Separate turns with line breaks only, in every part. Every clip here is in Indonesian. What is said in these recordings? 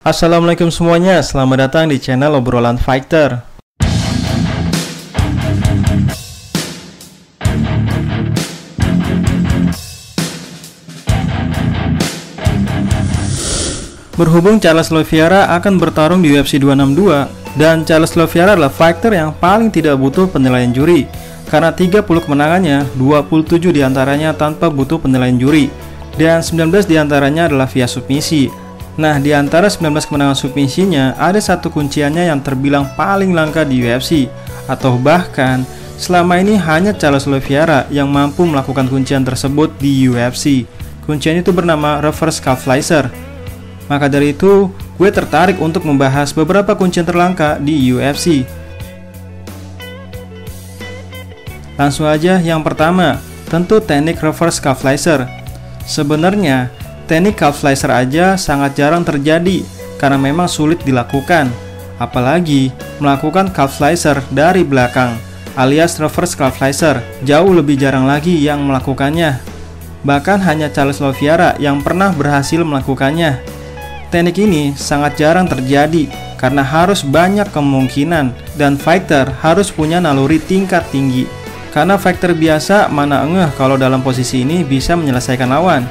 Assalamualaikum semuanya, selamat datang di channel Obrolan Fighter. Berhubung Charles Oliveira akan bertarung di UFC 262, dan Charles Oliveira adalah fighter yang paling tidak butuh penilaian juri, karena 30 kemenangannya, 27 diantaranya tanpa butuh penilaian juri, dan 19 diantaranya adalah via submisi. Nah, di antara 19 kemenangan submisinya, ada satu kunciannya yang terbilang paling langka di UFC, atau bahkan selama ini hanya Charles Oliveira yang mampu melakukan kuncian tersebut di UFC. Kuncian itu bernama reverse calf slicer. Maka dari itu, gue tertarik untuk membahas beberapa kuncian terlangka di UFC. Langsung aja, yang pertama, tentu teknik reverse calf slicer. Sebenarnya, teknik calf slicer aja sangat jarang terjadi karena memang sulit dilakukan. Apalagi melakukan calf slicer dari belakang, alias reverse calf slicer, jauh lebih jarang lagi yang melakukannya. Bahkan hanya Charles Oliveira yang pernah berhasil melakukannya. Teknik ini sangat jarang terjadi karena harus banyak kemungkinan dan fighter harus punya naluri tingkat tinggi. Karena fighter biasa mana ngeh kalau dalam posisi ini bisa menyelesaikan lawan.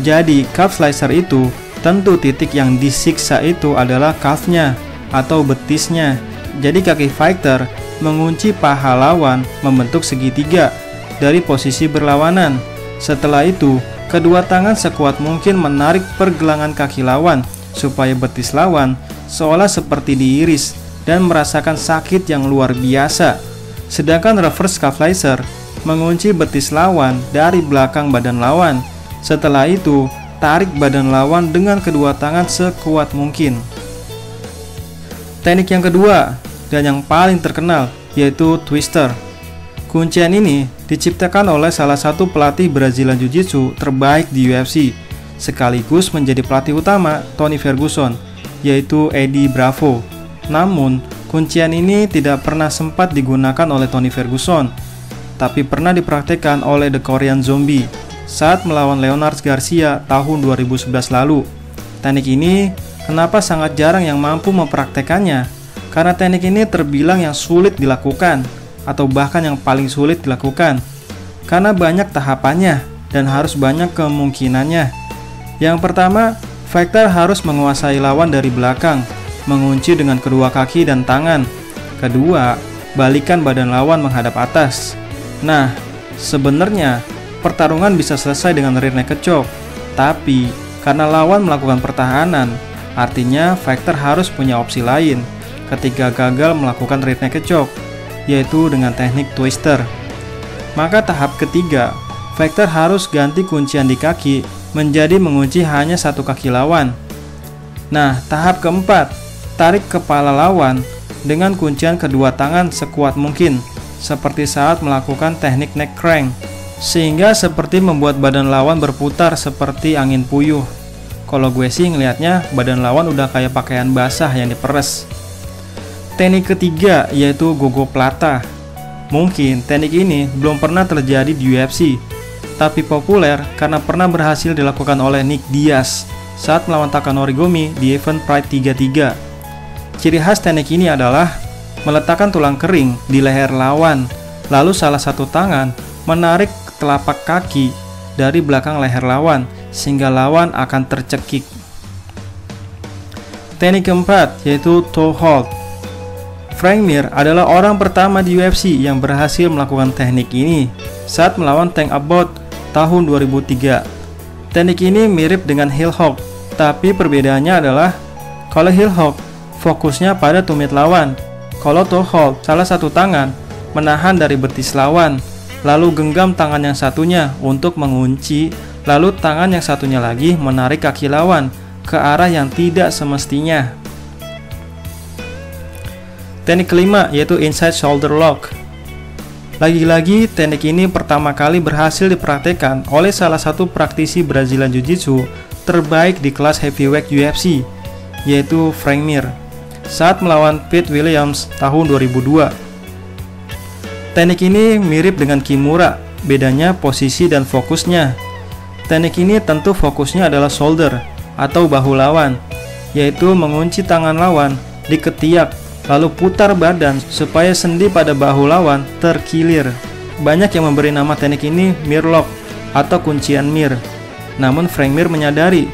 Jadi calf slicer itu tentu titik yang disiksa itu adalah calfnya atau betisnya. Jadi kaki fighter mengunci paha lawan membentuk segitiga dari posisi berlawanan. Setelah itu, kedua tangan sekuat mungkin menarik pergelangan kaki lawan supaya betis lawan seolah seperti diiris dan merasakan sakit yang luar biasa. Sedangkan reverse calf slicer mengunci betis lawan dari belakang badan lawan. Setelah itu, tarik badan lawan dengan kedua tangan sekuat mungkin. Teknik yang kedua dan yang paling terkenal yaitu twister. Kuncian ini diciptakan oleh salah satu pelatih Brazilian Jiu-Jitsu terbaik di UFC, sekaligus menjadi pelatih utama Tony Ferguson, yaitu Eddie Bravo. Namun, kuncian ini tidak pernah sempat digunakan oleh Tony Ferguson, tapi pernah dipraktikkan oleh The Korean Zombie saat melawan Leonard Garcia tahun 2011 lalu. Teknik ini kenapa sangat jarang yang mampu mempraktekannya? Karena teknik ini terbilang yang sulit dilakukan, atau bahkan yang paling sulit dilakukan, karena banyak tahapannya dan harus banyak kemungkinannya. Yang pertama, fighter harus menguasai lawan dari belakang, mengunci dengan kedua kaki dan tangan. Kedua, balikan badan lawan menghadap atas. Nah, sebenarnya pertarungan bisa selesai dengan rear naked choke, tapi karena lawan melakukan pertahanan, artinya fighter harus punya opsi lain ketika gagal melakukan rear naked choke, yaitu dengan teknik twister. Maka tahap ketiga, fighter harus ganti kuncian di kaki menjadi mengunci hanya satu kaki lawan. Nah, tahap keempat, tarik kepala lawan dengan kuncian kedua tangan sekuat mungkin, seperti saat melakukan teknik neck crank, sehingga seperti membuat badan lawan berputar seperti angin puyuh. Kalau gue sih ngelihatnya badan lawan udah kayak pakaian basah yang diperes. Teknik ketiga yaitu gogoplata. Mungkin teknik ini belum pernah terjadi di UFC, tapi populer karena pernah berhasil dilakukan oleh Nick Diaz saat melawan Takanori Gomi di event Pride 33. Ciri khas teknik ini adalah meletakkan tulang kering di leher lawan, lalu salah satu tangan menarik telapak kaki dari belakang leher lawan sehingga lawan akan tercekik. Teknik keempat yaitu toe hold. Frank Mir adalah orang pertama di UFC yang berhasil melakukan teknik ini saat melawan Tank Abbott tahun 2003. Teknik ini mirip dengan heel hook, tapi perbedaannya adalah kalau heel hook fokusnya pada tumit lawan, kalau toe hold salah satu tangan menahan dari betis lawan, lalu genggam tangan yang satunya untuk mengunci, lalu tangan yang satunya lagi menarik kaki lawan ke arah yang tidak semestinya. Teknik kelima yaitu inside shoulder lock. Lagi-lagi teknik ini pertama kali berhasil dipraktekkan oleh salah satu praktisi Brazilian Jiu-Jitsu terbaik di kelas heavyweight UFC, yaitu Frank Mir, saat melawan Pete Williams tahun 2002. Teknik ini mirip dengan Kimura, bedanya posisi dan fokusnya. Teknik ini tentu fokusnya adalah shoulder atau bahu lawan. yaitu mengunci tangan lawan di ketiak, lalu putar badan supaya sendi pada bahu lawan terkilir. Banyak yang memberi nama teknik ini Mirlock atau kuncian Mir. Namun Frank Mir menyadari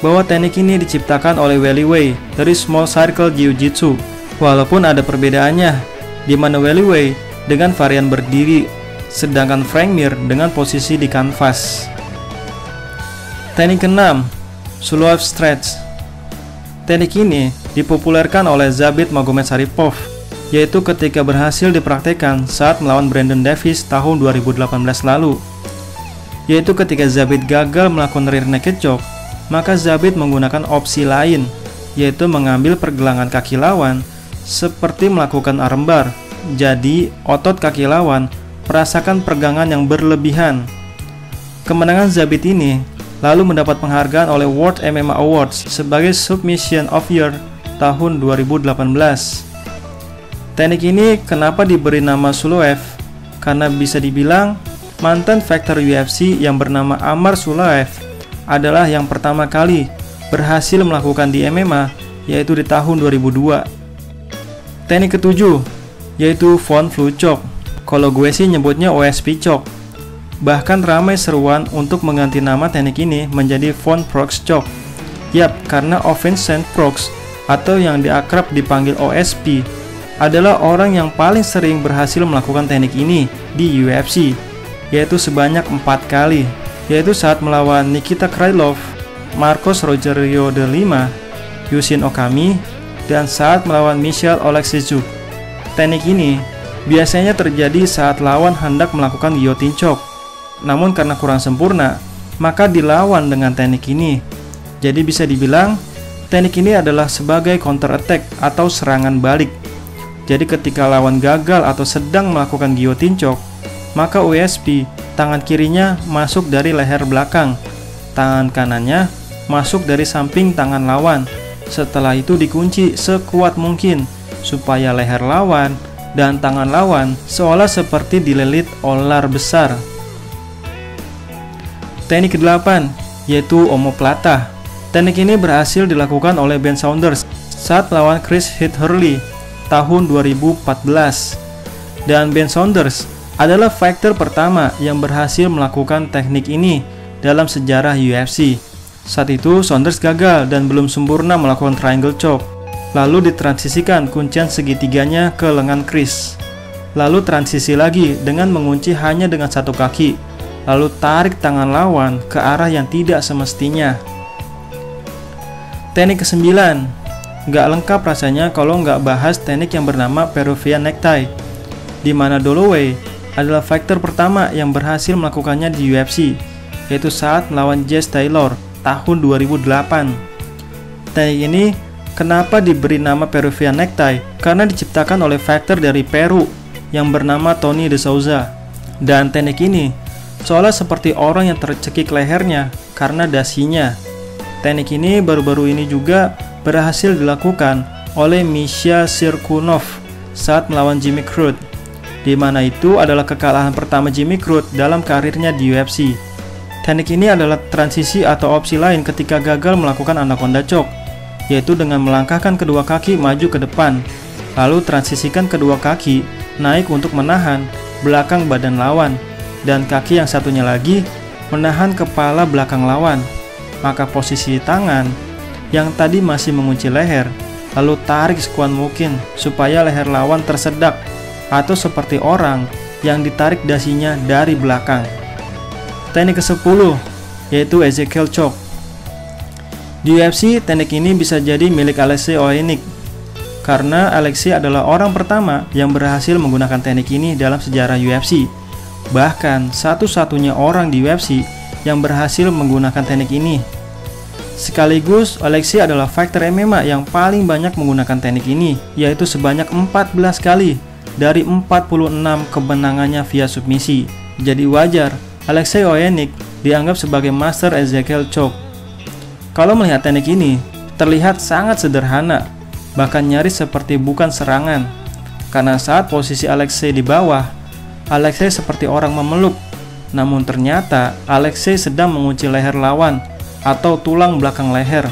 bahwa teknik ini diciptakan oleh Weili Wei dari Small Circle Jiu-Jitsu. Walaupun ada perbedaannya, di mana Weili Wei dengan varian berdiri, sedangkan Frank Mir dengan posisi di kanvas. Teknik ke-6, Suloev Stretch. Teknik ini dipopulerkan oleh Zabit Magomedsharipov, yaitu ketika berhasil dipraktekkan saat melawan Brandon Davis tahun 2018 lalu. Yaitu ketika Zabit gagal melakukan rear naked choke, maka Zabit menggunakan opsi lain, yaitu mengambil pergelangan kaki lawan seperti melakukan armbar. Jadi, otot kaki lawan merasakan peregangan yang berlebihan. Kemenangan Zabit ini lalu mendapat penghargaan oleh World MMA Awards sebagai Submission of Year tahun 2018. Teknik ini kenapa diberi nama Suloev? Karena bisa dibilang mantan fighter UFC yang bernama Amar Suloev adalah yang pertama kali berhasil melakukan di MMA, yaitu di tahun 2002. Teknik ke-7 yaitu Von Flue Choke. Kalau gue sih nyebutnya OSP Choke. Bahkan ramai seruan untuk mengganti nama teknik ini menjadi Von Prox Choke. Yap, karena Vincent Prox atau yang diakrab dipanggil OSP adalah orang yang paling sering berhasil melakukan teknik ini di UFC, yaitu sebanyak 4 kali, yaitu saat melawan Nikita Krylov, Marcos Rogerio de Lima, Yushin Okami, dan saat melawan Michal Oleksiejczuk. Teknik ini biasanya terjadi saat lawan hendak melakukan guillotine choke. Namun karena kurang sempurna, maka dilawan dengan teknik ini. Jadi bisa dibilang, teknik ini adalah sebagai counter attack atau serangan balik. Jadi ketika lawan gagal atau sedang melakukan guillotine choke, maka OSP tangan kirinya masuk dari leher belakang, tangan kanannya masuk dari samping tangan lawan. Setelah itu dikunci sekuat mungkin supaya leher lawan dan tangan lawan seolah seperti dililit ular besar. Teknik ke-8 yaitu omoplata. Teknik ini berhasil dilakukan oleh Ben Saunders saat melawan Chris Heath Hurley tahun 2014. Dan Ben Saunders adalah fighter pertama yang berhasil melakukan teknik ini dalam sejarah UFC. Saat itu Saunders gagal dan belum sempurna melakukan triangle choke. Lalu ditransisikan kuncian segitiganya ke lengan Chris. Lalu transisi lagi dengan mengunci hanya dengan satu kaki. Lalu tarik tangan lawan ke arah yang tidak semestinya. Teknik ke-9, nggak lengkap rasanya kalau nggak bahas teknik yang bernama Peruvian necktie, di mana Holloway adalah fighter pertama yang berhasil melakukannya di UFC, yaitu saat melawan Jesse Taylor tahun 2008. Teknik ini kenapa diberi nama Peruvian necktie? Karena diciptakan oleh fighter dari Peru yang bernama Tony De Souza. Dan teknik ini seolah seperti orang yang tercekik lehernya karena dasinya. Teknik ini baru-baru ini juga berhasil dilakukan oleh Misha Cirkunov saat melawan Jimmy Crute, di mana itu adalah kekalahan pertama Jimmy Crute dalam karirnya di UFC. Teknik ini adalah transisi atau opsi lain ketika gagal melakukan anaconda choke, yaitu dengan melangkahkan kedua kaki maju ke depan, lalu transisikan kedua kaki naik untuk menahan belakang badan lawan, dan kaki yang satunya lagi menahan kepala belakang lawan. Maka posisi tangan yang tadi masih mengunci leher, lalu tarik sekuat mungkin supaya leher lawan tersedak, atau seperti orang yang ditarik dasinya dari belakang. Teknik ke-10 yaitu Ezekiel Choke. Di UFC, teknik ini bisa jadi milik Alexei Oleinik, karena Alexei adalah orang pertama yang berhasil menggunakan teknik ini dalam sejarah UFC. Bahkan satu-satunya orang di UFC yang berhasil menggunakan teknik ini. Sekaligus Alexei adalah fighter MMA yang paling banyak menggunakan teknik ini, yaitu sebanyak 14 kali dari 46 kemenangannya via submisi. Jadi wajar Alexei Oleinik dianggap sebagai master Ezekiel Choke. Kalau melihat teknik ini, terlihat sangat sederhana, bahkan nyaris seperti bukan serangan. Karena saat posisi Alexei di bawah, Alexei seperti orang memeluk, namun ternyata Alexei sedang mengunci leher lawan atau tulang belakang leher.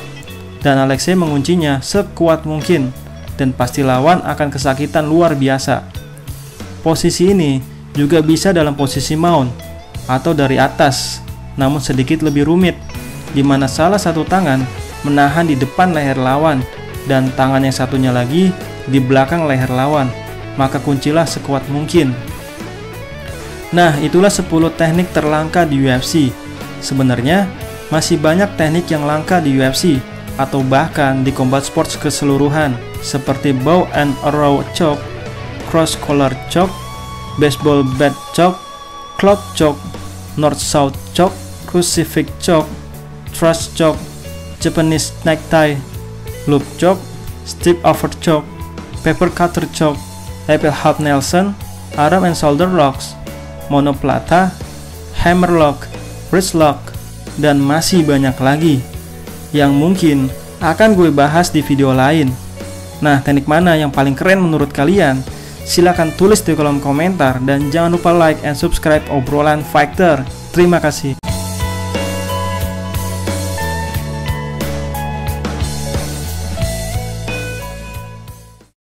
dan Alexei menguncinya sekuat mungkin, dan pasti lawan akan kesakitan luar biasa. Posisi ini juga bisa dalam posisi mount atau dari atas, namun sedikit lebih rumit, di mana salah satu tangan menahan di depan leher lawan dan tangan yang satunya lagi di belakang leher lawan. Maka kuncilah sekuat mungkin. Nah, itulah 10 teknik terlangka di UFC. Sebenarnya masih banyak teknik yang langka di UFC atau bahkan di combat sports keseluruhan, seperti bow and arrow choke, cross collar choke, baseball bat choke, cloud choke, north south choke, crucifix choke, thrust choke, Japanese necktie, loop choke, step over choke, pepper cutter choke, lapel half Nelson, arm and shoulder locks, monoplata, hammerlock, wrist lock, dan masih banyak lagi yang mungkin akan gue bahas di video lain. Nah, teknik mana yang paling keren menurut kalian? Silahkan tulis di kolom komentar dan jangan lupa like and subscribe obrolan fighter. Terima kasih.